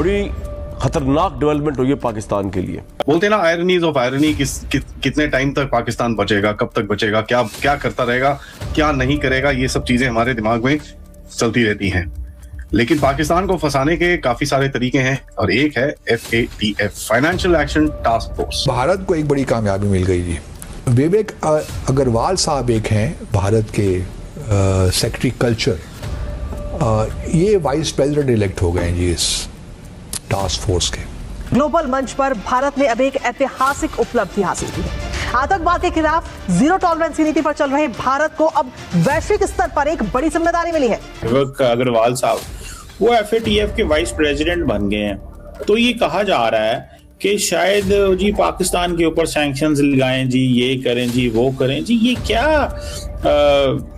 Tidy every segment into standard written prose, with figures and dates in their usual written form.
बड़ी खतरनाक डेवलपमेंट हुई है पाकिस्तान के लिए। बोलते ना आयरनीज ऑफ आयरनी, कितने टाइम तक पाकिस्तान बचेगा, कब तक बचेगा, क्या क्या करता रहेगा, क्या नहीं करेगा, ये सब चीजें हमारे दिमाग में चलती रहती हैं। लेकिन पाकिस्तान को फंसाने के काफी सारे तरीके हैं और एक है FATF, financial action task force. Bharat को एक बड़ी कामयाबी मिल गई जी। विवेक अग्रवाल साहब एक हैं भारत के सेक्रेटरी कल्चर, ये वाइस प्रेसिडेंट इलेक्ट हो गए हैं जी इस टास्क फोर्स के। ग्लोबल मंच पर भारत ने अब एक ऐतिहासिक उपलब्धि हासिल की है। आतंकवाद के खिलाफ जीरो टॉलरेंस की नीति पर चल रहे भारत को अब वैश्विक स्तर पर एक बड़ी जिम्मेदारी मिली है। विवेक अग्रवाल साहब वो FATF के वाइस प्रेसिडेंट बन गए हैं, तो ये कहा जा रहा है कि शायद जी पाकिस्तान के ऊपर सैंक्शंस लगाएं जी, ये करें जी, वो करें जी। ये क्या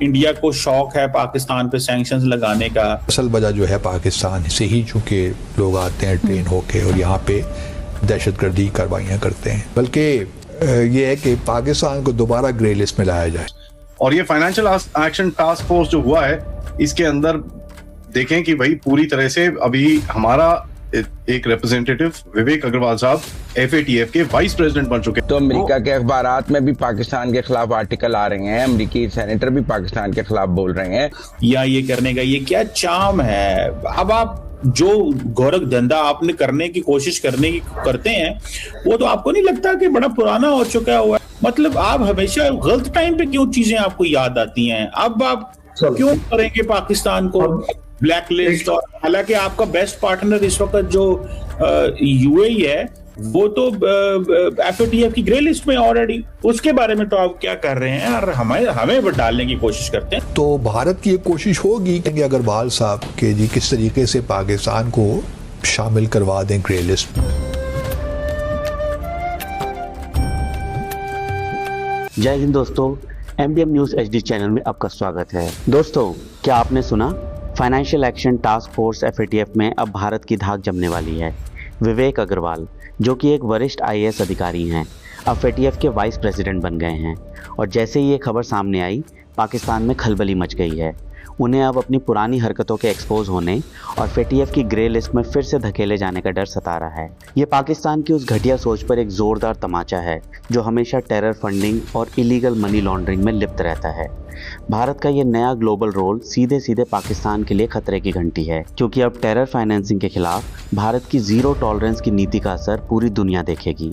इंडिया को शौक है पाकिस्तान पे सैंक्शंस लगाने का? असल वजह जो है पाकिस्तान से ही चूंकि लोग आते हैं ट्रेन होके और यहाँ पे दहशतगर्दी कार्रवाइयाँ करते हैं, बल्कि ये है कि पाकिस्तान को दोबारा ग्रे लिस्ट में लाया जाए। और ये फाइनेंशियल एक्शन टास्क फोर्स जो हुआ है, इसके अंदर देखें कि भाई पूरी तरह से अभी हमारा एक रिप्रेजेंटेटिव विवेक अग्रवाल साहब FATF के वाइस प्रेसिडेंट बन चुके हैं। तो अमेरिका के अखबारात में भी पाकिस्तान के खिलाफ आर्टिकल आ रहे हैं, अमेरिकी सेनेटर भी पाकिस्तान के खिलाफ बोल रहे हैं। या ये करने का ये क्या चाम है? अब आप जो गोरख धंधा आपने करने की कोशिश करते हैं, वो तो आपको नहीं लगता कि बड़ा पुराना हो चुका हुआ है? मतलब आप हमेशा गलत टाइम पे क्यों चीजें आपको याद आती हैं? अब आप क्यों करेंगे पाकिस्तान को ब्लैक लिस्ट? और हालांकि आपका बेस्ट पार्टनर इस वक्त जो UAE है, वो तो FATF की ग्रे लिस्ट में ऑलरेडी। उसके बारे में तो आप क्या कर रहे हैं और हमें डालने की कोशिश करते हैं। तो भारत की एक कोशिश होगी कि अग्रवाल साहब के जी किस तरीके से पाकिस्तान को शामिल करवा दें ग्रे लिस्ट में। जय हिंद दोस्तों, MDM न्यूज HD चैनल में आपका स्वागत है। दोस्तों, क्या आपने सुना? Financial action task force FATF में अब भारत की धाक जमने वाली है। विवेक अग्रवाल, जो कि एक वरिष्ठ IAS अधिकारी हैं, अब FATF के वाइस प्रेसिडेंट बन गए हैं। और जैसे ही ये खबर सामने आई, पाकिस्तान में खलबली मच गई है। उन्हें अब अपनी पुरानी हरकतों के एक्सपोज होने और FATF की ग्रे लिस्ट में फिर से धकेले जाने का डर सता रहा है। ये पाकिस्तान की उस घटिया सोच पर एक जोरदार तमाचा है जो हमेशा टेरर फंडिंग और इलीगल मनी लॉन्ड्रिंग में लिप्त रहता है। भारत का ये नया ग्लोबल रोल सीधे सीधे पाकिस्तान के लिए खतरे की घंटी है, क्योंकि अब टेरर फाइनेंसिंग के खिलाफ भारत की जीरो टॉलरेंस की नीति का असर पूरी दुनिया देखेगी।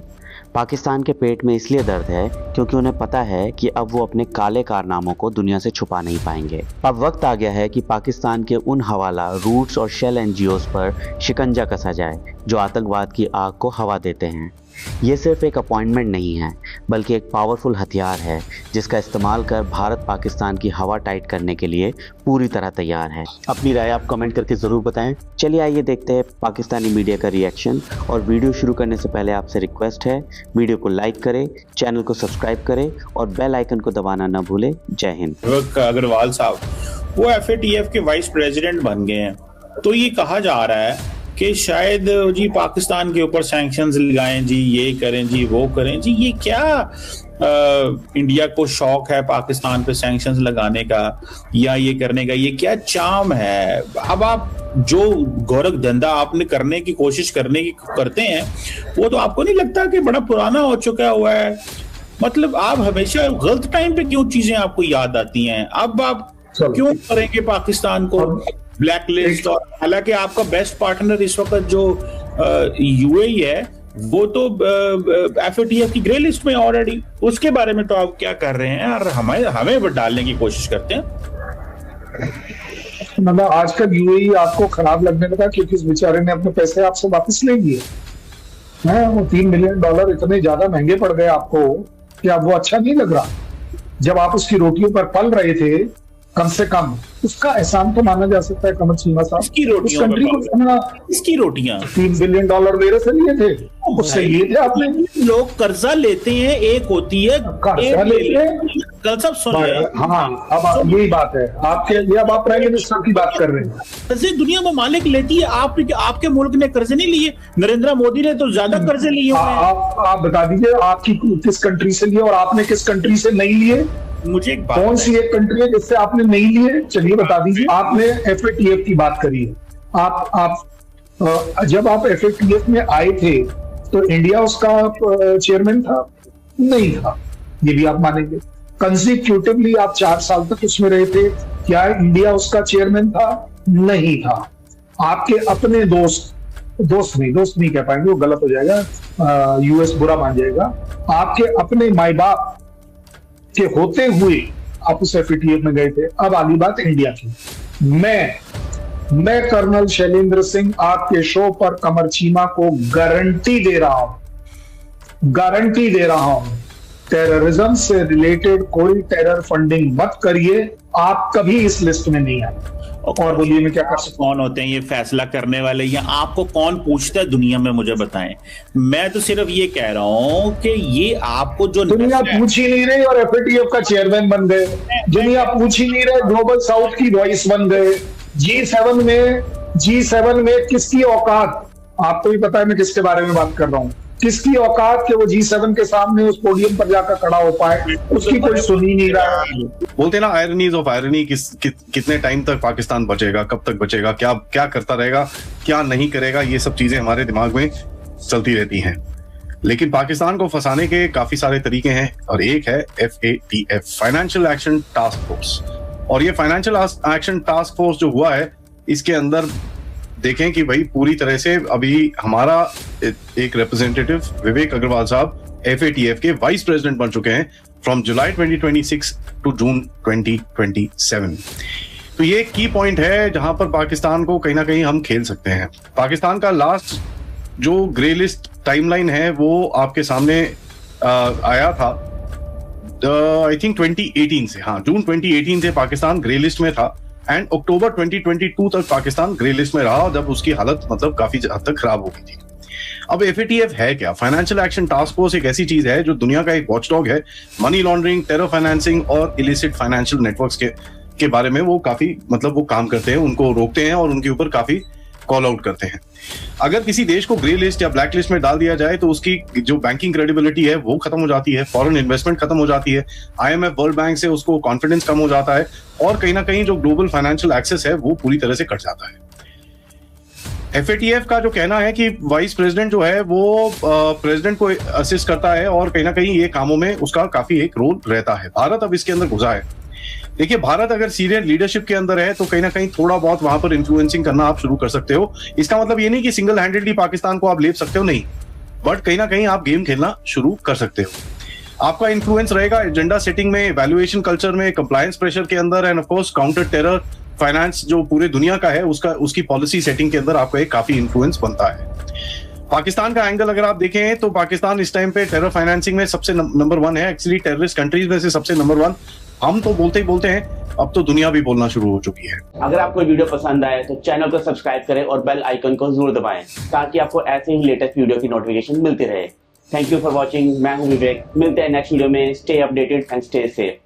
पाकिस्तान के पेट में इसलिए दर्द है क्योंकि उन्हें पता है कि अब वो अपने काले कारनामों को दुनिया से छुपा नहीं पाएंगे। अब वक्त आ गया है कि पाकिस्तान के उन हवाला, रूट्स और शेल NGOs पर शिकंजा कसा जाए जो आतंकवाद की आग को हवा देते हैं। ये सिर्फ एक अपॉइंटमेंट नहीं है, बल्कि एक पावरफुल हथियार है जिसका इस्तेमाल कर भारत पाकिस्तान की हवा टाइट करने के लिए पूरी तरह तैयार है। अपनी राय आप कमेंट करके ज़रूर बताएं। चलिए आइए देखते हैं पाकिस्तानी मीडिया का रिएक्शन। और वीडियो शुरू करने से पहले आपसे रिक्वेस्ट है, वीडियो को लाइक करें, चैनल को सब्सक्राइब करें और बेल आइकन को दबाना न भूलें। जय हिंद। विवेक अग्रवाल साहब वो FATF के वाइस प्रेसिडेंट बन गए हैं, तो ये कहा जा रहा है कि शायद जी पाकिस्तान के ऊपर सैंक्शंस लगाएं जी, ये करें जी, वो करें जी। ये क्या इंडिया को शौक है पाकिस्तान पे सैंक्शंस लगाने का या ये करने का? ये क्या चाम है? अब आप जो गोरख धंधा आपने करने की कोशिश करते हैं, वो तो आपको नहीं लगता कि बड़ा पुराना हो चुका हुआ है? मतलब आप हमेशा गलत टाइम पे क्यों चीजें आपको याद आती हैं? अब आप क्यों करेंगे पाकिस्तान को ब्लैक लिस्ट? और हालांकि आपका बेस्ट पार्टनर इस वक्त जो UAE है, वो तो FATF की ग्रे लिस्ट में ऑलरेडी। उसके बारे में तो आप क्या कर रहे हैं और हमें डालने की कोशिश करते हैं? मतलब आजकल UAE आपको खराब लगने लगा क्योंकि इस बेचारे ने अपने पैसे आपसे वापस ले लिए हैं। वो $3 मिलियन इतने ज्यादा महंगे पड़ गए आपको कि अब वो अच्छा नहीं लग रहा। जब आप उसकी रोटियों पर पल रहे थे, कम से कम उसका एहसान तो माना जा सकता है। कमर सीमा साहब, इसकी रोटियां $3 बिलियन मेरे से लिए थे, उससे लिए थे आपने। लोग कर्जा लेते हैं, एक होती है कर्जा लेते हैं। कल सब सुन रहे हैं। हाँ, अब यही बात है आपके लिए। अब आप प्राइम मिनिस्टर की बात कर रहे हैं। कर्जे दुनिया ममालिक लेती है, आपके मुल्क ने कर्जे नहीं लिए। नरेंद्र मोदी ने तो ज्यादा कर्जे लिए हुए हैं। आप बता दीजिए आपकी किस कंट्री से लिए और आपने किस कंट्री से नहीं लिए? मुझे एक बात, कौन सी एक कंट्री है जिससे आपने नहीं लिए? चलिए बता दीजिए। आपने FATF की बात करी है। आप जब आप FATF में आए थे तो इंडिया उसका चेयरमैन था? नहीं था, ये भी आप मानेंगे। कंसेक्यूटिवली आप 4 साल तक उसमें रहे थे, क्या इंडिया उसका चेयरमैन था? नहीं था। आपके अपने दोस्त नहीं कह पाएंगे, वो गलत हो जाएगा, यूएस बुरा मान जाएगा। आपके अपने माई बाप के होते हुए आप उस FATF में गए थे। अब आगे बात इंडिया की। मैं कर्नल शैलेंद्र सिंह आपके शो पर कमर चीमा को गारंटी दे रहा हूं, टेररिज्म से रिलेटेड कोई टेरर फंडिंग मत करिए, आप कभी इस लिस्ट में नहीं आए। और बोलिए मैं क्या कर सकता हूं? कौन होते हैं ये फैसला करने वाले, या आपको कौन पूछता है दुनिया में, मुझे बताएं। मैं तो सिर्फ ये कह रहा हूं कि ये आपको जो दुनिया पूछ ही नहीं रही और FATF का चेयरमैन बन गए। दुनिया पूछ ही नहीं रहे, ग्लोबल साउथ की वॉइस बन गए। G7 में किसकी औकात, आपको भी पता है मैं किसके बारे में बात कर रहा हूं, किसकी औकात कि वो G7 के सामने उस पोडियम पर जाकर खड़ा हो पाए, उसकी कोई सुन ही नहीं रहा है। बोलते ना आयरनीज ऑफ आयरनी, कितने टाइम तक पाकिस्तान बचेगा, कब तक बचेगा, क्या करता रहेगा, क्या नहीं करेगा, ये सब चीजें हमारे दिमाग में चलती रहती हैं। लेकिन पाकिस्तान को फंसाने के काफी सारे तरीके हैं और एक है FATF, financial action task force. और ये फाइनेंशियल एक्शन टास्क फोर्स जो हुआ है, इसके अंदर देखें कि भाई पूरी तरह से अभी हमारा एक रिप्रेजेंटेटिव विवेक अग्रवाल साहब FATF के वाइस प्रेसिडेंट बन चुके हैं फ्रॉम जुलाई 2026 टू जून 2027। तो ये की पॉइंट है जहां पर पाकिस्तान को कहीं ना कहीं हम खेल सकते हैं। पाकिस्तान का लास्ट जो ग्रे लिस्ट टाइमलाइन है वो आपके सामने आया था आई थिंक 2018 से, हाँ जून 2018 से पाकिस्तान ग्रे लिस्ट में था एंड अक्टूबर 2022 तक पाकिस्तान ग्रे लिस्ट में रहा, जब उसकी हालत मतलब काफी हद तक खराब हो गई थी। अब FATF है क्या? फाइनेंशियल एक्शन टास्क फोर्स एक ऐसी चीज है जो दुनिया का एक वॉचडॉग है। मनी लॉन्ड्रिंग, टेरर फाइनेंसिंग और इलिसिट फाइनेंशियल नेटवर्क्स के बारे में वो काफी मतलब वो काम करते हैं, उनको रोकते हैं और उनके ऊपर काफी कॉल आउट करते हैं। अगर किसी देश को ग्रे लिस्ट या ब्लैक लिस्ट में डाल दिया जाए तो उसकी जो बैंकिंग क्रेडिबिलिटी है वो खत्म हो जाती है, फॉरेन इन्वेस्टमेंट खत्म हो जाती है, IMF वर्ल्ड बैंक से उसको कॉन्फिडेंस कम हो जाता है और कहीं ना कहीं जो ग्लोबल फाइनेंशियल एक्सेस है वो पूरी तरह से कट जाता है। FATF का जो कहना है कि वाइस प्रेसिडेंट जो है वो प्रेसिडेंट को असिस्ट करता है और कहीं ना कहीं ये कामों में उसका काफी एक रोल रहता है। भारत अब इसके अंदर घुसा है। देखिए, भारत अगर सीनियर लीडरशिप के अंदर है तो कहीं ना कहीं थोड़ा बहुत वहां पर इन्फ्लुएंसिंग करना आप शुरू कर सकते हो। इसका मतलब ये नहीं कि सिंगल हैंडेडली पाकिस्तान को आप ले सकते हो, नहीं, बट कहीं ना कहीं आप गेम खेलना शुरू कर सकते हो। आपका इन्फ्लुएंस रहेगा एजेंडा सेटिंग में, वैल्यूएशन कल्चर में, कंप्लायंस प्रेशर के अंदर end of course counter terror finance जो पूरे दुनिया का है उसकी पॉलिसी सेटिंग के अंदर आपका एक काफी इन्फ्लुएंस बनता है। पाकिस्तान का एंगल अगर आप देखें तो पाकिस्तान इस टाइम पे टेरर फाइनेंसिंग में सबसे नंबर 1 है, एक्चुअली टेररिस्ट कंट्रीज में से सबसे नंबर 1। हम तो बोलते ही बोलते हैं, अब तो दुनिया भी बोलना शुरू हो चुकी है। अगर आपको वीडियो पसंद आए तो चैनल को सब्सक्राइब करें और बेल आइकन को जरूर दबाएं ताकि आपको ऐसे ही लेटेस्ट वीडियो की नोटिफिकेशन मिलती रहे। Thank you for watching. मैं हूं विवेक, मिलते हैं नेक्स्ट वीडियो में। Stay updated and stay safe.